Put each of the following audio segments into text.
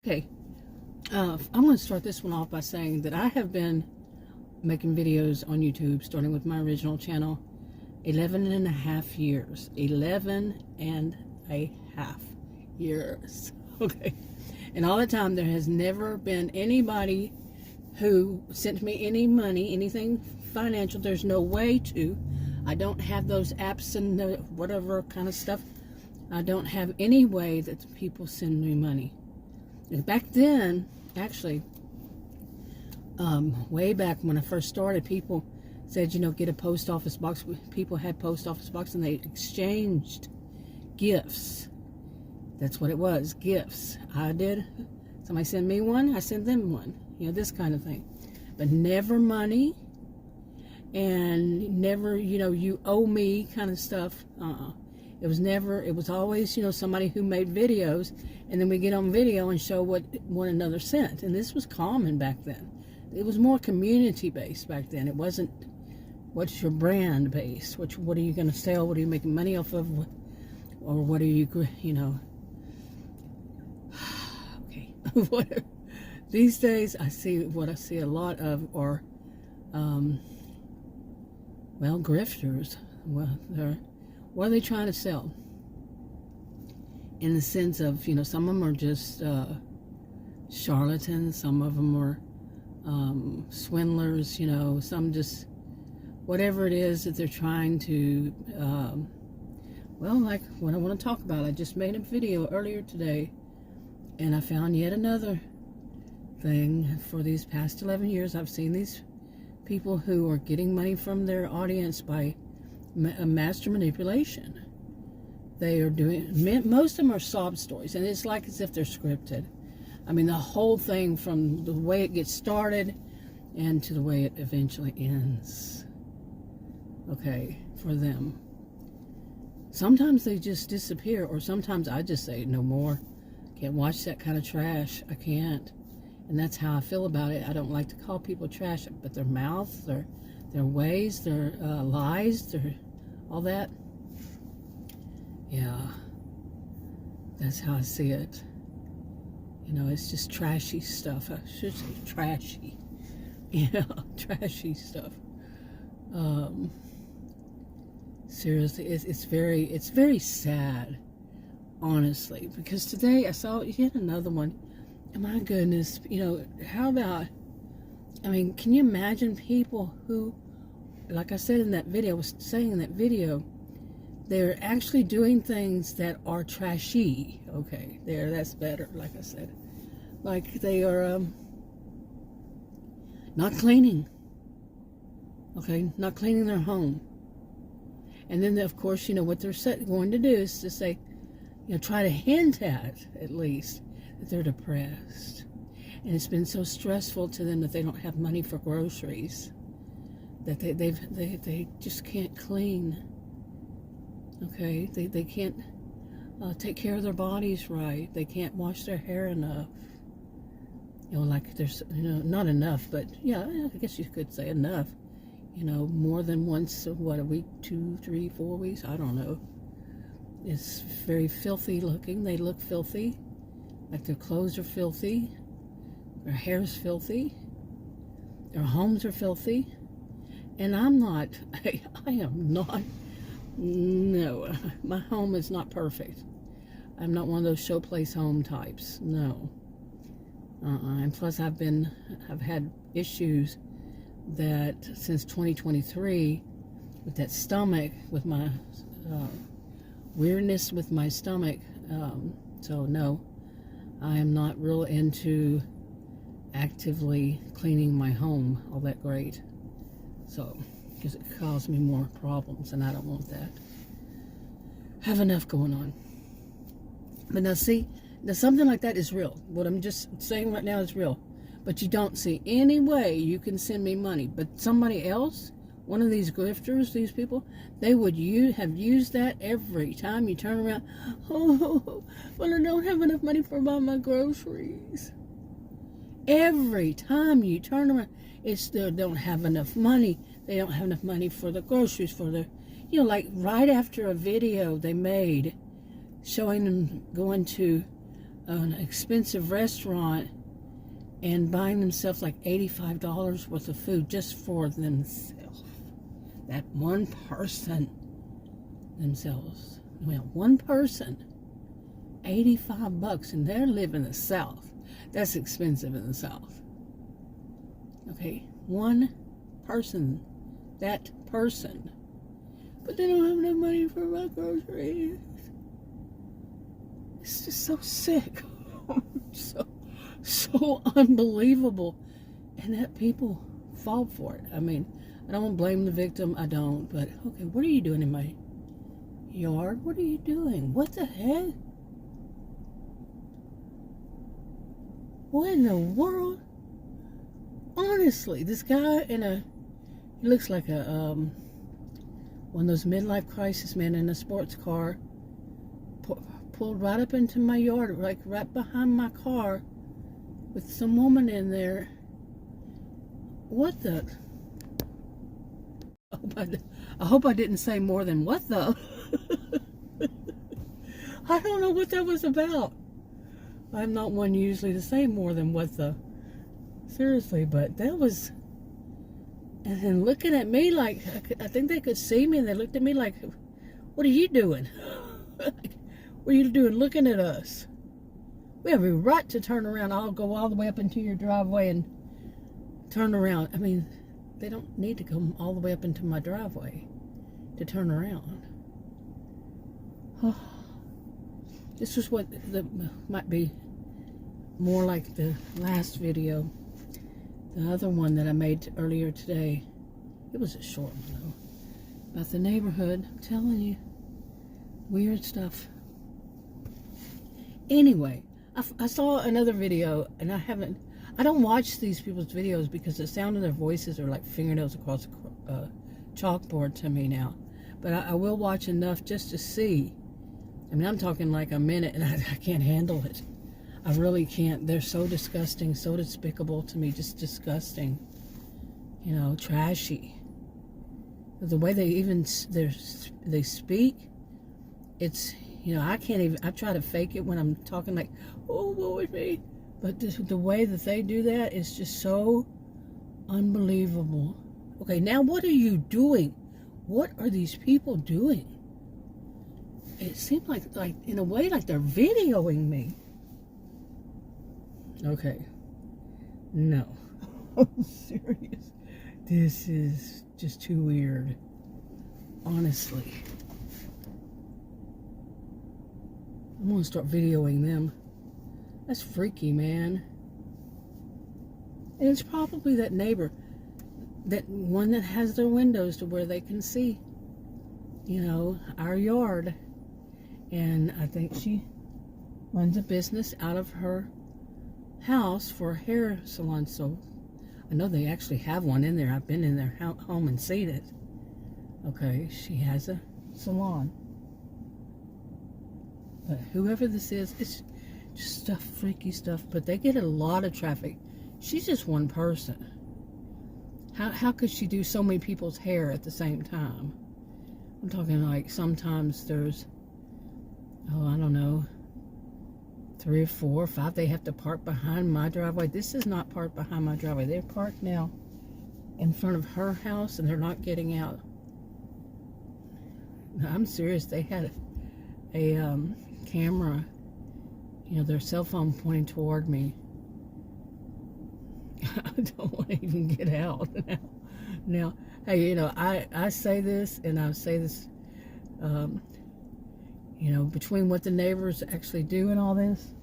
Okay, I'm going to start this one off by saying that I have been making videos on YouTube, starting with my original channel, 11 and a half years. 11 and a half years. Okay. And all the time, there has never been anybody who sent me any money, anything financial. There's no way to. I don't have those apps and the whatever kind of stuff. I don't have any way that people send me money. And back then, actually, way back when I first started, people said, you know, get a post office box. People had post office box and they exchanged gifts. That's what it was, gifts. I did. Somebody sent me one, I sent them one. You know, this kind of thing. But never money. And never, you know, you owe me kind of stuff. It was never, it was always, you know, somebody who made videos, and then we get on video and show what one another sent. And this was common back then. It was more community-based back then. It wasn't, what's your brand base? What are you going to sell? What are you making money off of? Or what are you, you know? Okay. Whatever. These days, what I see a lot of are, well, grifters. Well, what are they trying to sell? In the sense of, you know, some of them are just charlatans, some of them are swindlers, you know, some just whatever it is that they're trying to, well, like what I want to talk about. I just made a video earlier today, and I found yet another thing. For these past 11 years, I've seen these people who are getting money from their audience by master manipulation. They are doing, most of them are sob stories, and it's like as if they're scripted. I mean, the whole thing, from the way it gets started and to the way it eventually ends. Okay, for them. Sometimes they just disappear, or sometimes I just say, no more. Can't watch that kind of trash. I can't. And that's how I feel about it. I don't like to call people trash, but their mouths, their ways, their lies, their all that. Yeah, that's how I see it. You know, it's just trashy stuff. I should say trashy. Yeah, trashy stuff. Seriously, it's very sad, honestly, because today I saw yet another one. And my goodness, you know, how about, I mean, can you imagine people who, like I said in that video, I was saying in that video, they're actually doing things that are trashy. Okay, that's better, like I said. Like they are not cleaning. Okay, not cleaning their home. And then, of course, you know, what they're going to do is to say, you know, try to hint at least, that they're depressed. And it's been so stressful to them that they don't have money for groceries. That they just can't clean. Okay, they can't take care of their bodies right. They can't wash their hair enough. You know, like there's, you know, not enough, but yeah, I guess you could say enough. You know, more than once, what, a week, 2, 3, 4 weeks, I don't know. It's very filthy looking. They look filthy. Like their clothes are filthy. Their hair's filthy. Their homes are filthy. And I'm not, I am not, no, my home is not perfect. I'm not one of those showplace home types, no. And plus I've had issues that since 2023 with that stomach, with my weirdness with my stomach, so no, I am not real into actively cleaning my home all that great. So, because it caused me more problems, and I don't want that. Have enough going on. But now see, now something like that is real. What I'm just saying right now is real. But you don't see any way you can send me money. But somebody else, one of these grifters, these people, they would have used that every time you turn around. Oh, well, I don't have enough money for buying my groceries. Every time you turn around, it's they don't have enough money. They don't have enough money for the groceries, for the, you know, like right after a video they made showing them going to an expensive restaurant and buying themselves like $85 worth of food just for themselves. That one person themselves. Well, one person, $85, and they live in the South. That's expensive in the South. Okay, one person, that person. But they don't have enough money for my groceries. It's just so sick. so unbelievable. And that people fall for it. I mean, I don't want to blame the victim. I don't. But, okay, what are you doing in my yard? What are you doing? What the heck? What in the world? Honestly, this guy he looks like a, one of those midlife crisis men in a sports car, pulled right up into my yard, like right behind my car, with some woman in there. What the? I hope I didn't say more than what the. I don't know what that was about. I'm not one usually to say more than what the. Seriously, but that was. And then looking at me like, I think they could see me, and they looked at me like, what are you doing? What are you doing looking at us? We have a right to turn around. I'll go all the way up into your driveway and turn around. I mean, they don't need to come all the way up into my driveway to turn around. Oh, this was what might be more like the last video. The other one that I made earlier today, it was a short one though, about the neighborhood. I'm telling you, weird stuff. Anyway, I saw another video, and I don't watch these people's videos because the sound of their voices are like fingernails across a chalkboard to me now. But I will watch enough just to see. I mean, I'm talking like a minute, and I can't handle it. I really can't. They're so disgusting, so despicable to me, just disgusting. You know, trashy. The way they speak, it's, you know, I can't even, I try to fake it when I'm talking like, oh, woe is me. But the way that they do that is just so unbelievable. Okay, now what are you doing? What are these people doing? It seems like in a way, like they're videoing me. Okay. No. I'm serious. This is just too weird. Honestly. I'm gonna start videoing them. That's freaky, man. And it's probably that neighbor, that one that has their windows to where they can see, you know, our yard. And I think she runs a business out of her house for a hair salon. So I know they actually have one in there. I've been in their home and seen it. Okay, she has a salon. But whoever this is, it's just stuff, freaky stuff. But they get a lot of traffic. She's just one person. How could she do so many people's hair at the same time? I'm talking like sometimes there's, oh, I don't know, 3 or 4 or 5. They have to park behind my driveway. This is not parked behind my driveway. They're parked now in front of her house, and they're not getting out. No, I'm serious. They had a camera, you know, their cell phone pointing toward me. I don't want to even get out now. Hey, you know, I say this, and I say this, you know, between what the neighbors actually do and all this,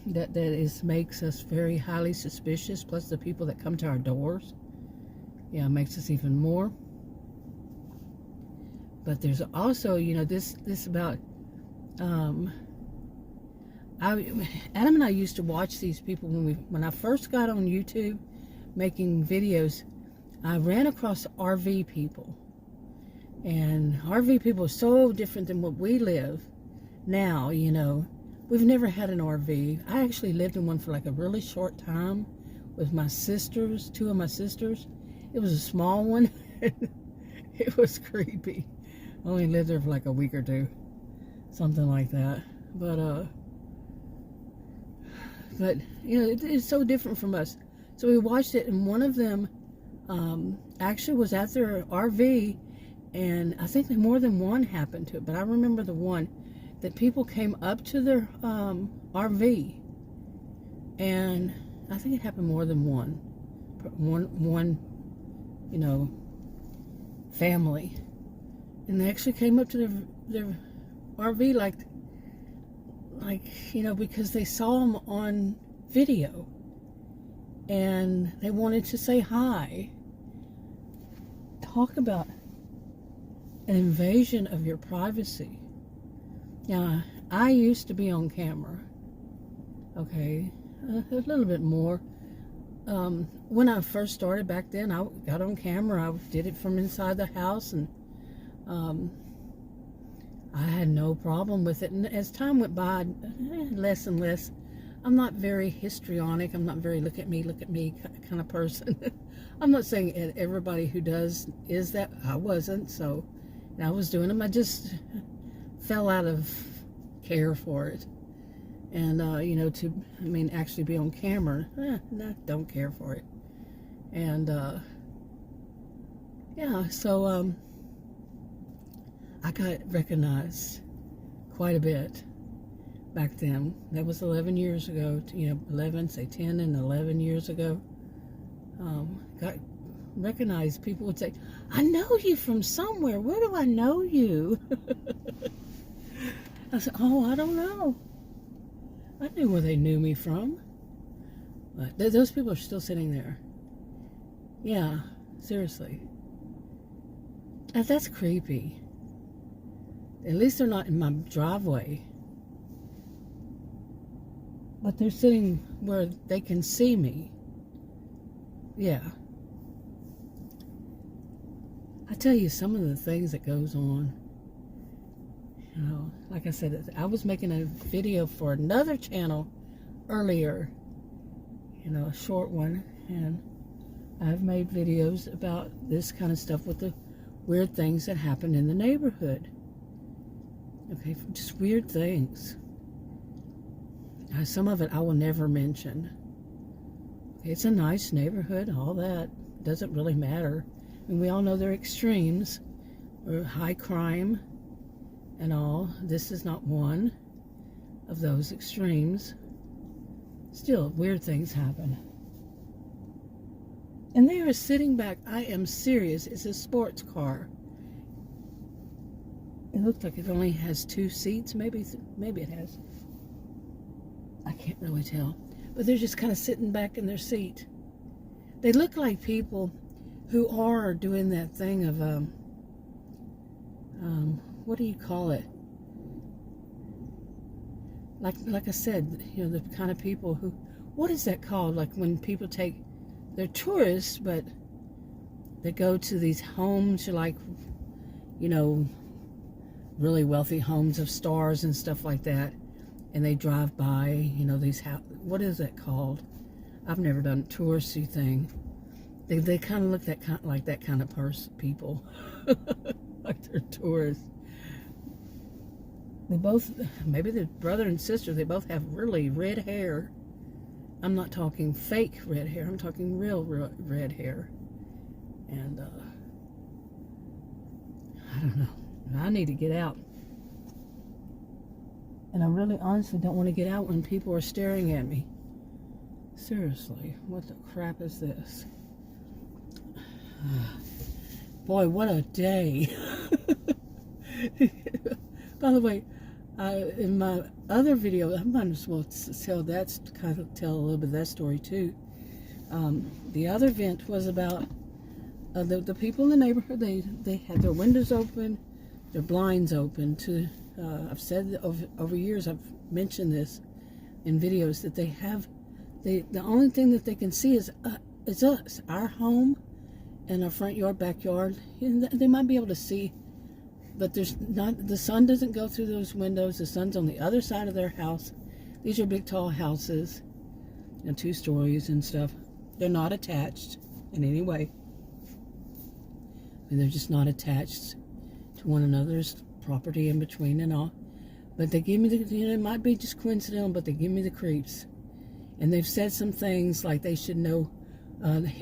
that makes us very highly suspicious. Plus the people that come to our doors, yeah, makes us even more. But there's also, you know, this about, Adam and I used to watch these people when I first got on YouTube making videos. I ran across RV people, and RV people are so different than what we live now. You know, we've never had an RV. I actually lived in one for like a really short time with my sisters, 2 of my sisters. It was a small one. It was creepy. I only lived there for like a week or 2, something like that. But But, you know, it's so different from us. So we watched it, and one of them actually was at their RV, and I think more than one happened to it, but I remember the one that people came up to their RV, and I think it happened more than one, you know, family, and they actually came up to their RV like, you know, because they saw them on video, and they wanted to say hi. Talk about an invasion of your privacy. Now, I used to be on camera, okay, a little bit more. When I first started back then, I got on camera. I did it from inside the house, and I had no problem with it. And as time went by, less and less. I'm not very histrionic. I'm not very look at me kind of person. I'm not saying everybody who does is that. I wasn't, so I was doing them. I just fell out of care for it. And, you know, actually be on camera, no, don't care for it. And, yeah, so, I got recognized quite a bit back then. That was 11 years ago, you know, 11, say 10 and 11 years ago. Got recognized. People would say, I know you from somewhere. Where do I know you? I said, oh, I don't know. I knew where they knew me from. But those people are still sitting there. Yeah, seriously. That's creepy. At least they're not in my driveway. But they're sitting where they can see me. Yeah. I tell you, some of the things that goes on. You know, like I said, I was making a video for another channel earlier. You know, a short one. And I've made videos about this kind of stuff with the weird things that happen in the neighborhood. Okay, just weird things. Some of it I will never mention. It's a nice neighborhood, all that. Doesn't really matter. And we all know there are extremes, or high crime and all. This is not one of those extremes. Still, weird things happen. And they are sitting back. I am serious. It's a sports car. It looks like it only has 2 seats. Maybe it has. I can't really tell. But they're just kind of sitting back in their seat. They look like people who are doing that thing of, what do you call it? Like I said, you know, the kind of people who, what is that called? Like when people they're tourists, but they go to these homes, like, you know, really wealthy homes of stars and stuff like that. And they drive by, you know, these what is that called? I've never done a touristy thing. They kind of look like that kind of people, like they're tourists. They both, maybe they're brother and sister. They both have really red hair. I'm not talking fake red hair. I'm talking real red hair. And I don't know. I need to get out. And I really honestly don't want to get out when people are staring at me. Seriously, what the crap is this? Boy, what a day. By the way, in my other video, I might as well tell a little bit of that story too. The other event was about the people in the neighborhood. They had their windows open, their blinds open to. I've said over years, I've mentioned this in videos, that the only thing that they can see is us, our home, and our front yard, backyard. And they might be able to see, but the sun doesn't go through those windows. The sun's on the other side of their house. These are big, tall houses, 2 stories and stuff. They're not attached in any way. They're just not attached to one another's property in between and all. But they give me it might be just coincidental, but they give me the creeps. And they've said some things like they should know,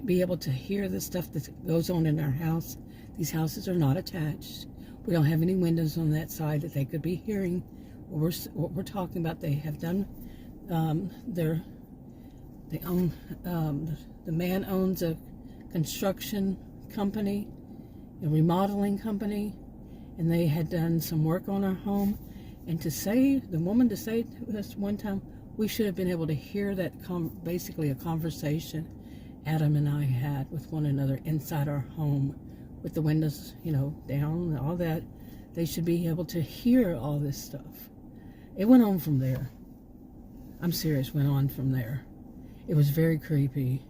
be able to hear the stuff that goes on in our house. These houses are not attached. We don't have any windows on that side that they could be hearing what we're talking about. They have done, the man owns a construction company, a remodeling company, and they had done some work on our home. And the woman to say to us one time, we should have been able to hear that, basically a conversation Adam and I had with one another inside our home, with the windows, down and all that. They should be able to hear all this stuff. It went on from there. I'm serious, went on from there. It was very creepy.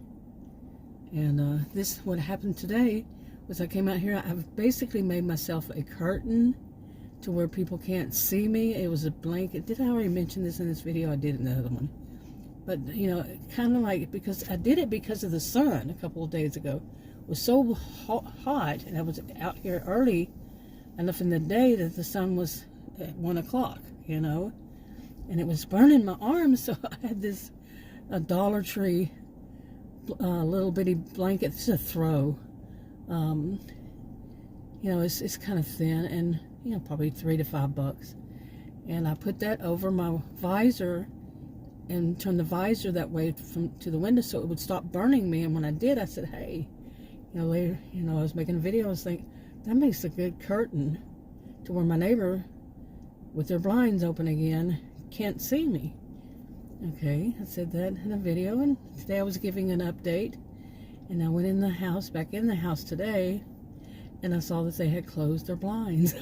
And what happened today was I came out here. I've basically made myself a curtain to where people can't see me. It was a blanket. Did I already mention this in this video? I did in the other one. But, kind of like, because I did it because of the sun a couple of days ago. It was so hot, and I was out here early enough in the day that the sun was at 1 o'clock, and it was burning my arms. So I had this Dollar Tree little bitty blanket. It's a throw. It's kind of thin, and probably $3 to $5. And I put that over my visor and turned the visor that way to the window so it would stop burning me. And when I did, I said, hey, later, I was making a video. I was thinking, that makes a good curtain to where my neighbor, with their blinds open again, can't see me. Okay, I said that in a video, and today I was giving an update. And I went back in the house today, and I saw that they had closed their blinds.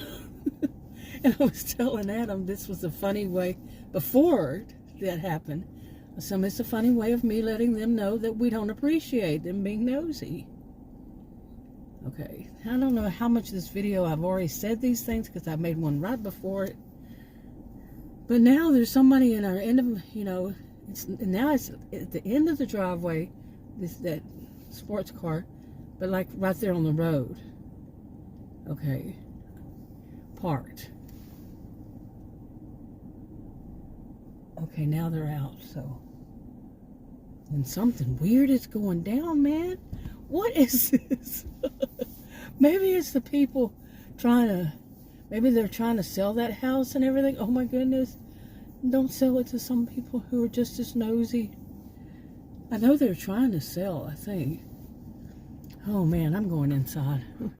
And I was telling Adam this was a funny way, before that happened. So it's a funny way of me letting them know that we don't appreciate them being nosy. Okay, I don't know how much of this video I've already said these things, because I made one right before it. But now there's somebody in our end of, it's at the end of the driveway, that sports car, but like right there on the road. Okay, parked. Okay, now they're out, so. And something weird is going down, man. What is this? Maybe it's the people maybe they're trying to sell that house and everything. Oh my goodness. Don't sell it to some people who are just as nosy. I know they're trying to sell, I think. Oh man, I'm going inside.